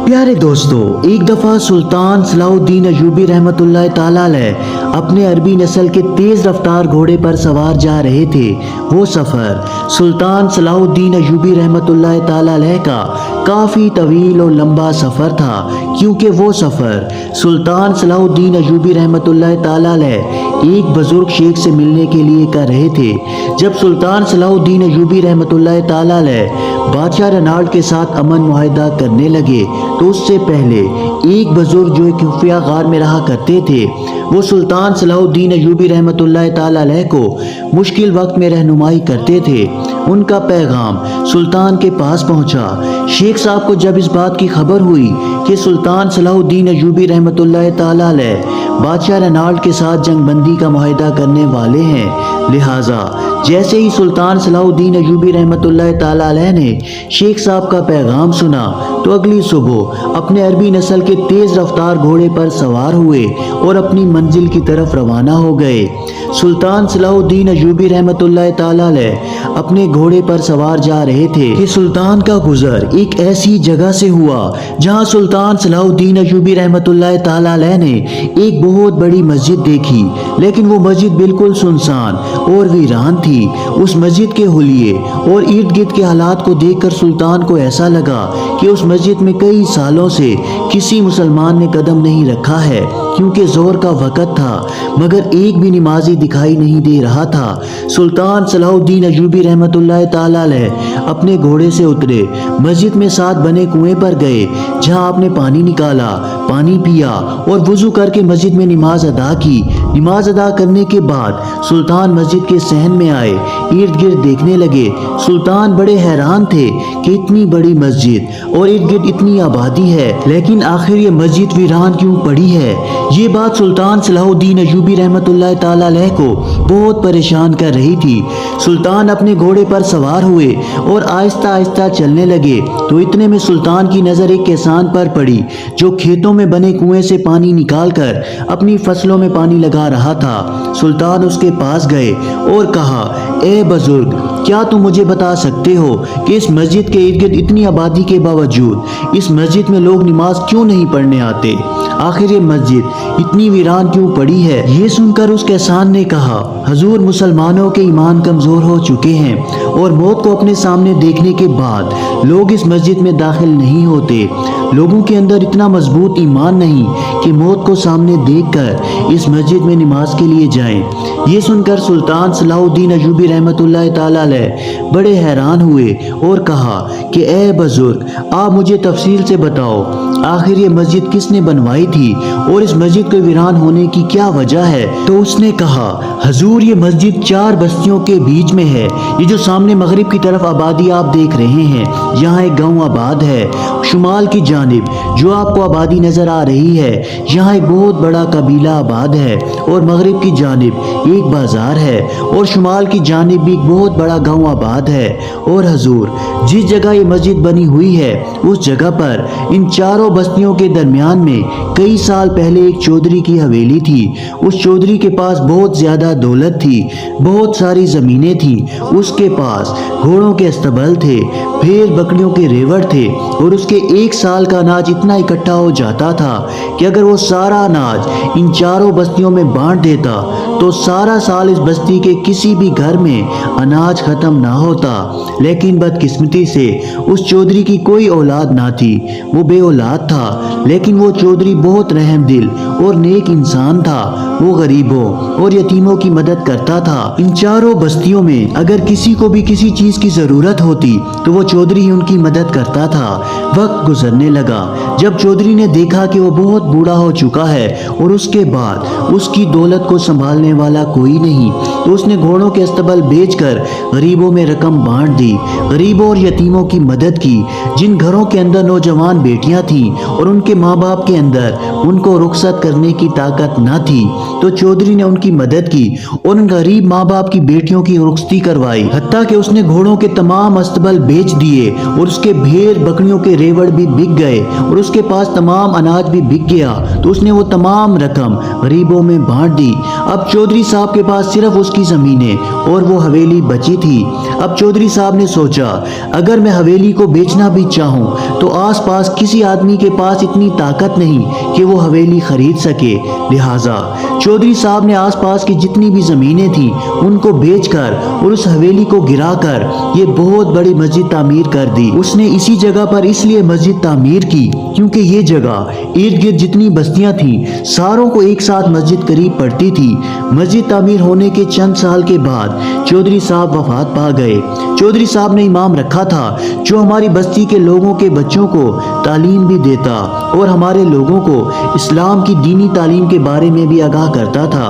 प्यारे दोस्तों, एक दफ़ा सुल्तान सलाहुद्दीन अयूबी रहमतुल्लाह ताला अलैह अपने अरबी नस्ल के तेज़ रफ्तार घोड़े पर सवार जा रहे थे। वो सफ़र सुल्तान सलाहुद्दीन अयूबी रहमतुल्लाह ताला अलैह का काफ़ी तवील और लंबा सफ़र था, क्योंकि वो सफ़र सुल्तान सलाहुद्दीन अयूबी रहमतुल्लाह ताला अलैह एक बुजुर्ग शेख से मिलने के लिए कर रहे थे। जब सुल्तान सलाहुद्दीन अयूबी रहमतुल्लाह ताला अलैह बादशाह रेनाल्ड के साथ अमन मुआहिदा करने लगे, तो उससे पहले एक बुजुर्ग जो एक खुफिया गार में रहा करते थे, वो सुल्तान सलाहुद्दीन अयूबी रहमतुल्लाह ताला अलैह को मुश्किल वक्त में रहनुमाई करते थे। उनका पैगाम सुल्तान के पास पहुंचा। शेख साहब को जब इस बात की खबर हुई कि सुल्तान सलाहुद्दीन अयूबी रहमतुल्लाह ताला अलैह बादशाह रेनाल्ड के साथ जंगबंदी का मुआहिदा करने वाले हैं, लिहाजा जैसे ही सुल्तान सलाहुद्दीन अयूबी रहमतुल्लाह ताला अलैह ने शेख साहब का पैगाम सुना, तो अगली सुबह अपने अरबी नस्ल के तेज़ रफ्तार घोड़े पर सवार हुए और अपनी मंजिल की तरफ रवाना हो गए। सुल्तान सलाहुद्दीन अयूबी रहमतुल्लाह ताला अलैह अपने घोड़े पर सवार जा रहे थे कि सुल्तान का गुजर एक ऐसी जगह से हुआ जहां सुल्तान सलाहुद्दीन अयूबी रहमतुल्लाह ताला अलैह ने एक बहुत बड़ी मस्जिद देखी, लेकिन वो मस्जिद बिल्कुल सुनसान और वीरान थी। उस मस्जिद के हुलिये और इर्द गिर्द के हालात को देखकर सुल्तान को ऐसा लगा कि उस मस्जिद में कई सालों से किसी मुसलमान ने कदम नहीं रखा है, क्योंकि जोर का वक़्त था, मगर एक भी नमाजी दिखाई नहीं दे रहा था। सुल्तान सलाहुद्दीन अयूबी रहमतुल्लाह ताला अलैह अपने घोड़े से उतरे, मस्जिद में साथ बने कुएं पर गए, जहां आपने पानी निकाला, पानी पिया और वुजू करके मस्जिद में नमाज अदा की। नमाज अदा करने के बाद सुल्तान मस्जिद के सहन में आए, इर्द गिर्द देखने लगे। सुल्तान बड़े हैरान थे कि इतनी बड़ी मस्जिद और इर्द गिर्द इतनी आबादी है, लेकिन आखिर ये मस्जिद वीरान क्यों पड़ी है। ये बात सुल्तान सलाहुद्दीन अयूबी रहमतुल्लाह ताला अलैह को बहुत परेशान कर रही थी। सुल्तान अपने घोड़े पर सवार हुए और आहिस्ता आहिस्ता चलने लगे, तो इतने में सुल्तान की नज़र एक किसान पर पड़ी जो खेतों में बने कुएं से पानी निकालकर अपनी फसलों में पानी लगा रहा था। सुल्तान उसके पास गए और कहा, ए बुजुर्ग, क्या तुम मुझे बता सकते हो कि इस मस्जिद के इर्द गिर्द इतनी आबादी के बावजूद इस मस्जिद में लोग नमाज क्यों नहीं पढ़ने आते? आखिर ये मस्जिद इतनी वीरान क्यों पड़ी है? ये सुनकर उस किसान ने कहा, हजूर, मुसलमानों के ईमान कमज़ोर हो चुके हैं और मौत को अपने सामने देखने के बाद लोग इस मस्जिद में दाखिल नहीं होते। लोगों के अंदर इतना मजबूत ईमान नहीं कि मौत को सामने देखकर इस मस्जिद में नमाज के लिए जाएं। ये सुनकर सुल्तान सलाहुद्दीन अयूबी रहमतुल्लाह ताला अलैह बड़े हैरान हुए और कहा कि ए बुजुर्ग, आप मुझे तफसील से बताओ, आखिर ये मस्जिद किसने बनवाई थी और इस मस्जिद के वीरान होने की क्या वजह है? तो उसने कहा, हजूर, ये मस्जिद 4 बस्तियों के बीच में है। ये जो सामने मगरिब की तरफ आबादी आप देख रहे हैं, यहाँ एक गांव आबाद है। शुमाल की जानिब जो आपको आबादी नजर आ रही है, यहाँ एक बहुत बड़ा कबीला आबाद है और मगरिब की जानिब एक बाजार है और शुमाल की जानिब भी एक बहुत बड़ा गांव आबाद है। और हजूर, जिस जगह ये मस्जिद बनी हुई है, उस जगह पर इन चारों बस्तियों के दरमियान में कई साल पहले एक चौधरी की हवेली थी। उस चौधरी के पास बहुत ज्यादा दौलत थी, बहुत सारी जमीनें थी, उसके पास घोड़ों के अस्तबल थे, भेड़ बकरियों के रेवड़ थे और उसके 1 साल का अनाज इतना इकट्ठा हो जाता था कि अगर वो सारा अनाज इन चारों बस्तियों में बांट देता तो सारा साल इस बस्ती के किसी भी घर में अनाज खत्म ना होता। लेकिन बदकिस्मती से उस चौधरी की कोई औलाद ना थी, वो बे औलाद था। लेकिन वो चौधरी बहुत रहम दिल और नेक इंसान था। वो गरीबों और यतीमों की मदद करता था। इन चारों बस्तियों में अगर किसी को भी किसी चीज की जरूरत होती तो वो चौधरी ही उनकी मदद करता था। वक्त गुजरने लगा। जब चौधरी ने देखा कि वो बहुत बूढ़ा हो चुका है और उसके बाद उसकी दौलत को संभालने वाला कोई नहीं, तो उसने घोड़ों के अस्तबल बेचकर गरीबों में रकम बांट दी। गरीबों और यतीमों की मदद की। जिन घरों के अंदर नौजवान बेटियां थीं और उनके माँ बाप के अंदर उनको रुखसत करने की ताकत न थी, तो चौधरी ने उनकी मदद की और उन गरीब माँ बाप की बेटियों की रुखसती करवाई। हत्ता कि उसने घोड़ों के तमाम अस्तबल बेच दिए और उसके भेड़ बकरियों के रेवड़ भी बिक गए और उसके पास तमाम अनाज भी बिक गया, तो उसने वो तमाम रकम गरीबों में बांट दी। अब चौधरी साहब के पास सिर्फ उसकी ज़मीनें और वो हवेली बची थी। अब चौधरी साहब ने सोचा, अगर मैं हवेली को बेचना भी चाहूँ तो आसपास किसी आदमी के पास इतनी ताकत नहीं कि वो हवेली खरीद सके। लिहाजा चौधरी साहब ने आसपास की जितनी भी ज़मीनें थी उनको बेचकर और उस हवेली को गिराकर ये बहुत बड़ी मस्जिद तामीर कर दी। उसने इसी जगह पर इसलिए मस्जिद तामीर की क्योंकि ये जगह इर्द गिर्द जितनी बस्तियां थीं सारों को एक साथ मस्जिद करीब पड़ती थी। मस्जिद तामीर होने के चंद साल के बाद चौधरी साहब वफात पा गए। चौधरी साहब ने इमाम रखा था जो हमारी बस्ती के लोगों के बच्चों को तालीम भी देता और हमारे लोगों को इस्लाम की दीनी तालीम के बारे में भी आगाह करता था।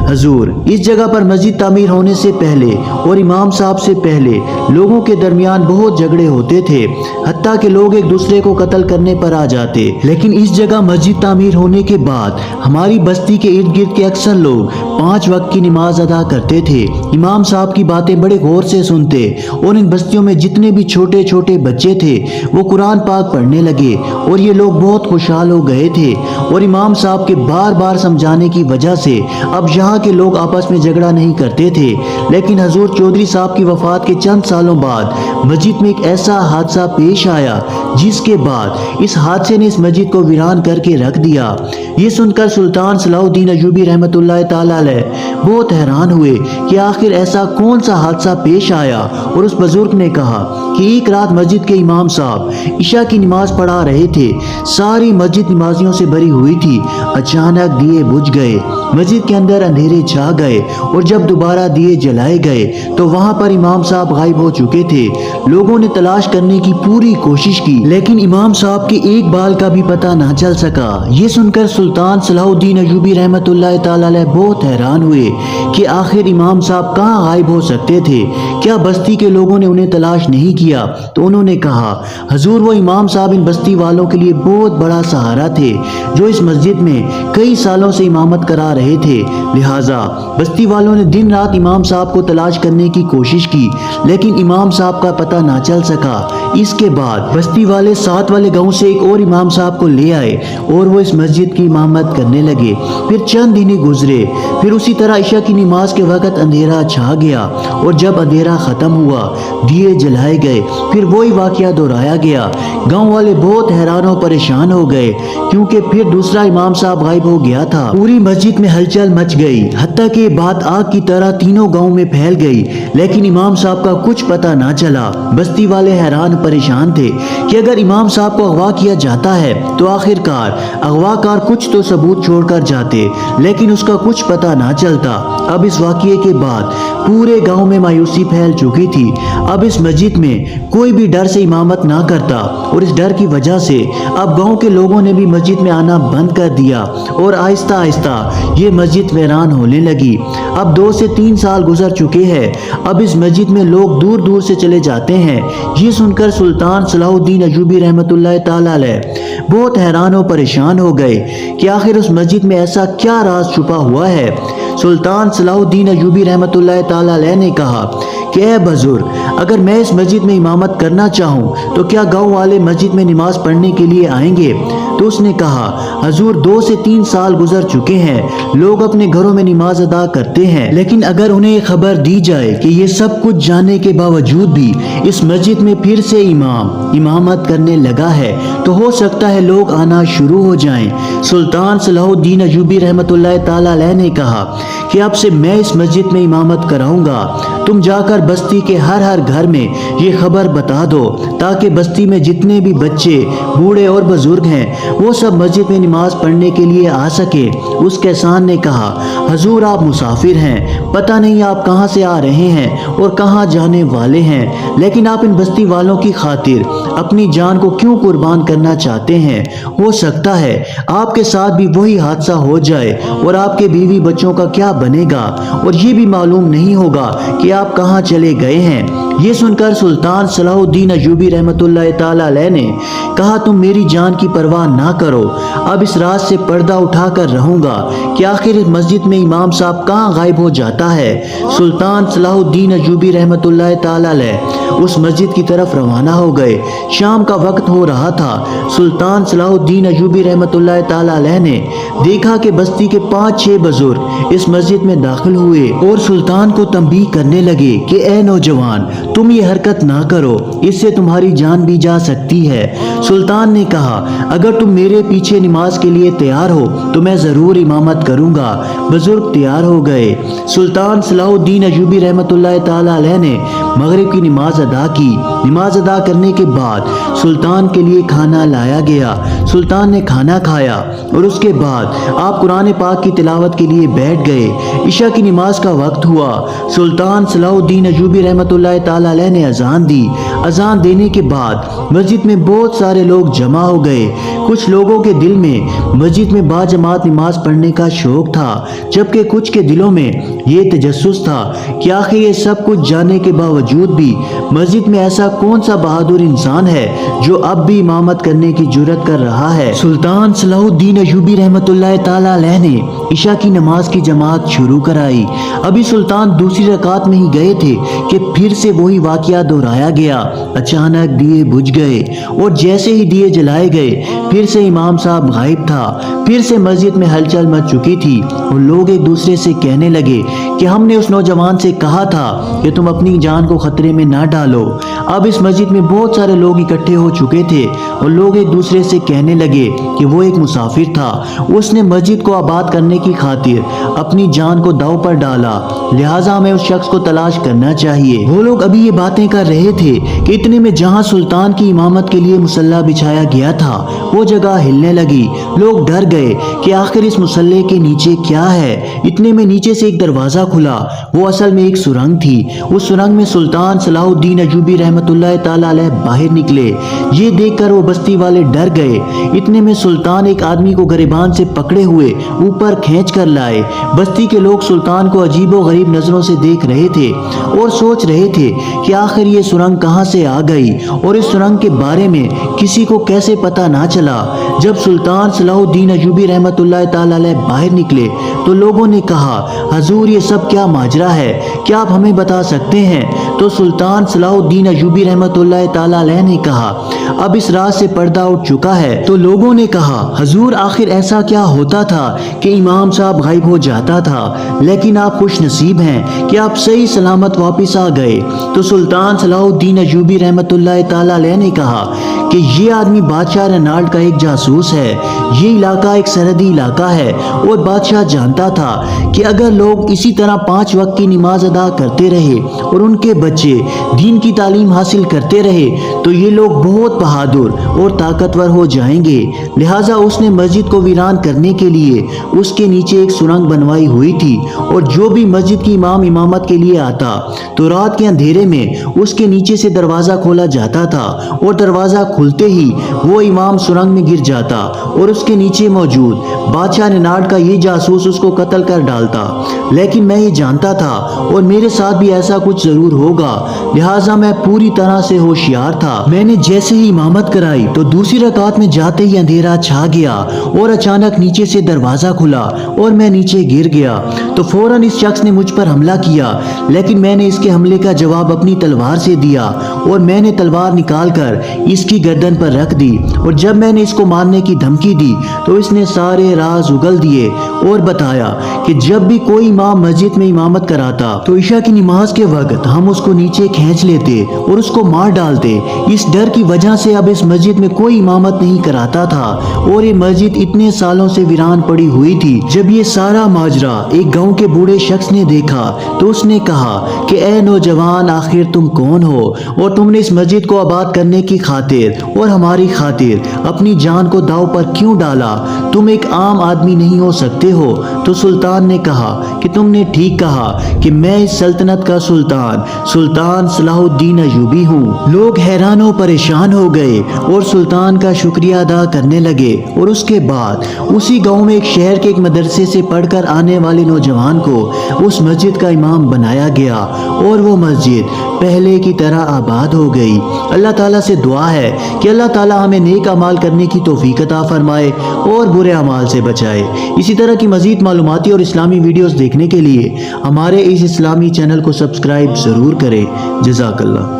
हजूर, इस जगह पर मस्जिद तामीर होने से पहले और इमाम साहब से पहले लोगों के दरमियान बहुत झगड़े होते थे, हत्ता कि लोग एक दूसरे को कत्ल करने पर आ जाते। लेकिन इस जगह मस्जिद तामीर होने के बाद हमारी बस्ती के इर्द गिर्द के अक्सर लोग 5 वक्त की नमाज अदा करते थे, इमाम साहब की बातें बड़े गौर से सुनते और इन बस्तियों में जितने भी छोटे छोटे बच्चे थे वो कुरान पाक पढ़ने लगे और ये लोग बहुत खुशहाल हो गए थे। और इमाम साहब के बार बार समझाने की वजह से अब यहाँ के लोग आपस में झगड़ा नहीं करते थे। लेकिन हजूर चौधरी साहब की वफात के चंद सालों बाद मस्जिद में एक ऐसा हादसा पेश आया जिसके बाद इस हादसे ने इस मस्जिद को वीरान करके रख दिया। ये सुनकर सुल्तान सलाहुद्दीन अय्यूबी रहमतुल्लाह ताला अलैह बहुत हैरान हुए कि आखिर ऐसा कौन सा हादसा पेश आया। और उस बुजुर्ग ने कहा कि एक रात मस्जिद के इमाम साहब इशा की नमाज पढ़ा रहे थे, सारी मस्जिद नमाजियों से भरी हुई थी। अचानक दिए बुझ गए, मस्जिद के अंदर अंधेरे छा गए और जब दोबारा दिए जलाए गए तो वहां पर इमाम साहब गायब हो चुके थे। लोगों ने तलाश करने की पूरी कोशिश की लेकिन इमाम साहब के एक बाल का भी पता ना चल सका। ये सुनकर सुल्तान सलाहुद्दीन अय्यूबी रहमतुल्लाह ताला अलैह बहुत हैरान हुए कि आखिर इमाम साहब कहाँ गायब हो सकते थे, क्या बस्ती के लोगों ने उन्हें तलाश नहीं किया? तो उन्होंने कहा, हजूर वो इमाम साहब इन बस्ती वालों के लिए बहुत बड़ा सहारा थे जो इस मस्जिद में कई सालों से इमामत करा रहे थे। लिहाजा बस्ती वालों ने दिन रात इमाम साहब को तलाश करने की कोशिश की लेकिन इमाम साहब का पता ना चल सका। इसके बाद बस्ती वाले साथ वाले गांव से एक और इमाम साहब को ले आए और वो इस मस्जिद की इमामत करने लगे। फिर चंद दिन ही गुजरे, फिर उसी तरह इशा की नमाज के वक्त अंधेरा छा गया और जब अंधेरा खत्म हुआ दिए जलाए गए। फिर वही वाकया दोहराया गया। गांव वाले बहुत हैरान और परेशान हो गए क्योंकि फिर दूसरा इमाम साहब गायब हो गया था। पूरी मस्जिद में हलचल मच गई, हत्ता कि बात आग की तरह तीनों गांव में फैल गई लेकिन इमाम साहब का कुछ पता ना चला। बस्ती वाले हैरान परेशान थे कि अगर इमाम साहब को अगवा किया जाता है तो आखिरकार अगवाकार कुछ तो सबूत छोड़कर जाते लेकिन उसका कुछ पता ना चलता। अब इस वाकये के बाद पूरे गांव में मायूसी फैल चुकी थी। अब इस मस्जिद में कोई भी डर से इमामत ना करता और इस डर की वजह से अब गांव के लोगों ने भी मस्जिद में आना बंद कर दिया और आहिस्ता आहिस्ता ये मस्जिद वीरान होने लगी। अब 2 से 3 साल गुजर चुके हैं। अब इस मस्जिद में लोग दूर दूर से चले जाते हैं। ये सुनकर सुल्तान सलाहुद्दीन अय्यूबी रहमतुल्लाह ताला अलैह बहुत हैरान और परेशान हो गए कि आखिर उस मस्जिद में ऐसा क्या राज छुपा हुआ है। सुल्तान सलाहुद्दीन अय्यूबी रहमतुल्लाह ताला अलैह ने कहा कि ऐ बुजुर्ग, अगर मैं इस मस्जिद में इमामत करना चाहूँ तो क्या गांव वाले मस्जिद में नमाज पढ़ने के लिए आएंगे? तो उसने कहा, हजूर 2 से 3 साल गुजर चुके हैं, लोग अपने घरों में नमाज अदा करते हैं लेकिन अगर उन्हें खबर दी जाए कि ये सब कुछ जानने के बावजूद भी इस मस्जिद में फिर से इमामत करने लगा है तो हो सकता है लोग आना शुरू हो जाएं। सुल्तान सलाहुद्दीन अय्यूबी रहमतुल्लाह ताला अलैह ने कहा कि अब से मैं इस मस्जिद में इमामत कराऊंगा, तुम जाकर बस्ती के हर घर में ये खबर बता दो ताकि बस्ती में जितने भी बच्चे बूढ़े और बुजुर्ग हैं वो सब मस्जिद में नमाज पढ़ने के लिए आ सके। उस किसान ने कहा, हजूर आप मुसाफिर हैं, पता नहीं आप कहाँ से आ रहे हैं और कहाँ जाने वाले हैं, लेकिन आप इन बस्ती वालों की खातिर अपनी जान को क्यों कुर्बान करना चाहते हैं? हो सकता है आपके साथ भी वही हादसा हो जाए और आपके बीवी बच्चों का क्या बनेगा और ये भी मालूम नहीं होगा कि आप कहाँ चले गए हैं। ये सुनकर सुल्तान सलाहुद्दीन अयूबी रहमतुल्लाह ताला अलैह ने कहा, तुम मेरी जान की परवाह ना करो, अब इस रात से पर्दा उठाकर रहूंगा कि आखिर इस मस्जिद में इमाम साहब कहाँ गायब हो जाता है। सुल्तान सलाहुद्दीन अयूबी रहमतुल्लाह ताला अलैह उस मस्जिद की तरफ रवाना हो गए। शाम का वक्त हो रहा था। सुल्तान सलाहुद्दीन अयूबी रहमतुल्लाह ताला अलैह ने देखा कि बस्ती के 5-6 बुजुर्ग इस मस्जिद में दाखिल हुए और सुल्तान को तंबीह करने लगे कि ए नौजवान, तुम ये हरकत ना करो, इससे तुम्हारी जान भी जा सकती है। सुल्तान ने कहा, अगर तुम मेरे पीछे नमाज के लिए तैयार हो तो मैं जरूर इमामत करूंगा। बुजुर्ग तैयार हो गए। सुल्तान सलाहुद्दीन अयूबी रहमतुल्लाह ताला अलैह ने मगरिब की नमाज अदा की। नमाज अदा करने के बाद सुल्तान के लिए खाना लाया गया। सुल्तान ने खाना खाया और उसके बाद आप कुरान पाक की तिलावत के लिए बैठ गए। इशा की नमाज का वक्त हुआ। सुल्तान सलाहुद्दीन अयूबी रहमतुल्लाह ताला अलैह ने अजान दी। अजान देने के बाद मस्जिद में बहुत सारे लोग जमा हो गए। कुछ लोगों के दिल में मस्जिद में बाजमात नमाज पढ़ने का शौक था, जबकि कुछ के दिलों में ये तजस्सुस था कि आखिर ये सब कुछ जानने के बावजूद भी मस्जिद में ऐसा कौन सा बहादुर इंसान है जो अब भी इमामत करने की जुर्रत कर रहा है। सुल्तान सलाहुद्दीन अयूबी रहमतुल्लाह ताला अलैह ने इशा की नमाज की जमात शुरू कराई। अभी सुल्तान दूसरी रकात में ही गए थे कि फिर से वही वाकया दोहराया गया। अचानक दिए बुझ गए और जैसे ही दिए जलाए गए फिर से इमाम साहब गायब था। फिर से मस्जिद में हलचल मच चुकी थी और लोग एक दूसरे से कहने लगे कि हमने उस नौजवान से कहा था कि तुम अपनी जान को खतरे में ना डालो। अब इस मस्जिद में बहुत सारे लोग इकट्ठे हो चुके थे और लोग एक दूसरे से कहने लगे कि वो एक मुसाफिर था, उसने मस्जिद को आबाद करने की खातिर अपनी जान को दांव पर डाला, लिहाजा हमें उस शख्स को तलाश करना चाहिए। वो लोग अभी ये बातें कर रहे थे कि इतने में जहां सुल्तान की इमामत के लिए मुसल्ला बिछाया गया था वो जगह हिलने लगी। लोग डर गए कि आखिर इस मुसल्ले के नीचे क्या है। इतने में नीचे से एक दरवाजा खुला। वो असल में एक सुरंग थी। उस सुरंग में सुल्तान सलाहुद्दीन अयूबी रहमतुल्लाह ताला अलैह बाहर निकले। ये देखकर वो बस्ती वाले डर गए। इतने में सुल्तान एक आदमी को गिरबान से पकड़े हुए ऊपर खींच कर लाए। बस्ती के लोग सुल्तान को अजीबो गरीब नजरों से देख रहे थे और सोच रहे थे कि आखिर ये सुरंग कहां से आ गई और इस सुरंग के बारे में किसी को कैसे पता ना चला। जब सुल्तान सलाहुद्दीन अयूबी रहमतुल्लाह ताला अलैह बाहर निकले तो लोगों ने कहा, हजूर ये सब क्या माजरा है, क्या आप हमें बता सकते हैं? तो सुल्तान सलाहुद्दीन अयूबी रहमतुल्लाह ताला अलैह ने कहा, अब इस रात से पर्दा उठ चुका है। तो लोगों ने कहा, हजूर आखिर ऐसा क्या होता था कि इमाम साहब गायब हो जाता था, लेकिन आप खुश नसीब हैं कि आप सही सलामत वापस आ गए। तो सुल्तान सलाहुद्दीन अयूबी रहमतुल्लाह ताला अलैह ने कहा कि ये आदमी बादशाह रेनाल्ड का एक जासूस है। ये इलाका एक सरहदी इलाका है और बादशाह जानता था कि अगर लोग इसी तरह 5 वक्त की नमाज अदा करते रहे और उनके बच्चे दीन की तालीम हासिल करते रहे तो ये लोग बहुत बहादुर और ताकतवर हो जाएंगे। लिहाजा उसने मस्जिद को वीरान करने के लिए उसके नीचे एक सुरंग बनवाई हुई थी और जो भी मस्जिद की इमाम इमामत के लिए आता तो रात के अंधेरे में उसके नीचे से दरवाज़ा खोला जाता था और दरवाज़ा खुलते ही वो इमाम सुरंग में गिर जाता और उसके नीचे मौजूद बादशाह रेनाल्ड का ये जासूस उसको कत्ल कर डालता। लेकिन मैं ये जानता था और मेरे साथ भी ऐसा कुछ जरूर होगा, लिहाजा मैं पूरी तरह से होशियार था। मैंने जैसे ही इमामत कराई तो दूसरी रकात में जाते ही अंधेरा छा गया और अचानक नीचे से दरवाज़ा खुला और मैं नीचे गिर गया। तो फौरन इस शख्स ने मुझ पर हमला किया, लेकिन मैंने इसके हमले का जवाब अपनी तलवार से दिया और मैंने तलवार निकाल कर इसकी गर्दन पर रख दी और जब मैंने इसको मारने की धमकी दी तो इसने सारे राज उगल दिए और बताया कि जब भी कोई इमाम मस्जिद में इमामत कराता तो इशा की नमाज के वक्त हम उसको नीचे खींच लेते और उसको मार डालते। इस डर की वजह से अब इस मस्जिद में कोई इमामत नहीं कराता था और ये मस्जिद इतने सालों से वीरान पड़ी हुई थी। जब ये सारा माजरा एक गांव के बूढ़े शख्स ने देखा तो उसने कहा कि ए नौजवान, आखिर तुम कौन हो और तुमने इस मस्जिद को आबाद करने की खातिर اور ہماری خاطر اپنی جان کو داؤ پر کیوں ڈالا؟ تم ایک عام آدمی نہیں ہو سکتے ہو؟ تو سلطان نے کہا کہ تم نے ٹھیک کہا کہ میں اس سلطنت کا سلطان صلاح الدین ایوبی ہوں۔ لوگ حیران و پریشان ہو گئے اور سلطان کا شکریہ ادا کرنے لگے، اور اس کے بعد اسی گاؤں میں ایک شہر کے ایک مدرسے سے پڑھ کر آنے والے نوجوان کو اس مسجد کا امام بنایا گیا، اور وہ مسجد پہلے کی طرح آباد ہو گئی۔ اللہ تعالیٰ سے دعا ہے کہ اللہ تعالیٰ ہمیں نیک اعمال کرنے کی توفیق عطا فرمائے اور برے اعمال سے بچائے۔ اسی طرح کی مزید معلوماتی اور اسلامی ویڈیوز دیکھنے کے لیے ہمارے اس اسلامی چینل کو سبسکرائب ضرور کریں۔ جزاک اللہ۔